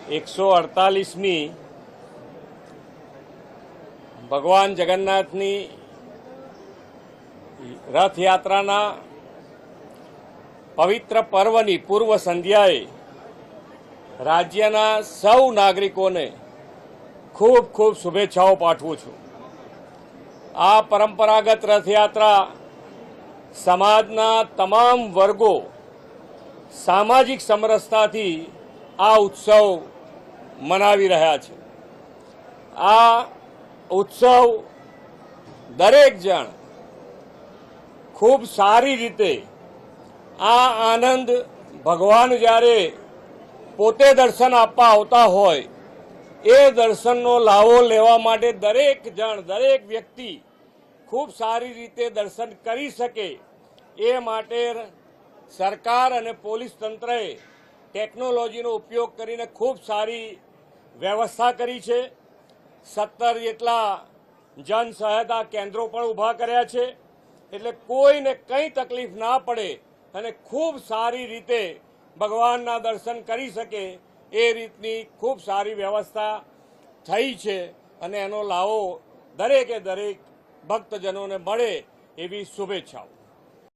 148મી ભગવાન જગન્નાથની રથયાત્રાના પવિત્ર પર્વની પૂર્વ સંધ્યાએ રાજ્યના સૌ નાગરિકોને ખૂબ ખૂબ શુભેચ્છાઓ પાઠવું છું। આ પરંપરાગત રથયાત્રા સમાજના તમામ વર્ગો સામાજિક સમરસતાથી આ ઉત્સવ મનાવી રહ્યા છે। આ ઉત્સવ દરેક જણ ખૂબ સારી રીતે આ આનંદ ભગવાન જ્યારે પોતે દર્શન આપવા આવતા હોય એ દર્શનનો લાવો લેવા માટે દરેક જણ દરેક વ્યક્તિ ખૂબ સારી રીતે દર્શન કરી શકે એ માટે સરકાર અને પોલીસ તંત્રએ ટેકનોલોજીનો ઉપયોગ કરીને ખૂબ સારી વ્યવસ્થા કરી છે। 17 જેટલા જન સહાયતા કેન્દ્રો પણ ઊભા કર્યા છે, એટલે કોઈને કંઈ તકલીફ ના પડે અને ખૂબ સારી રીતે ભગવાનના દર્શન કરી શકે એ રીતની ખૂબ સારી વ્યવસ્થા થઈ છે અને એનો લાવો દરેકે દરેક ભક્તજનોને મળે એવી શુભેચ્છાઓ।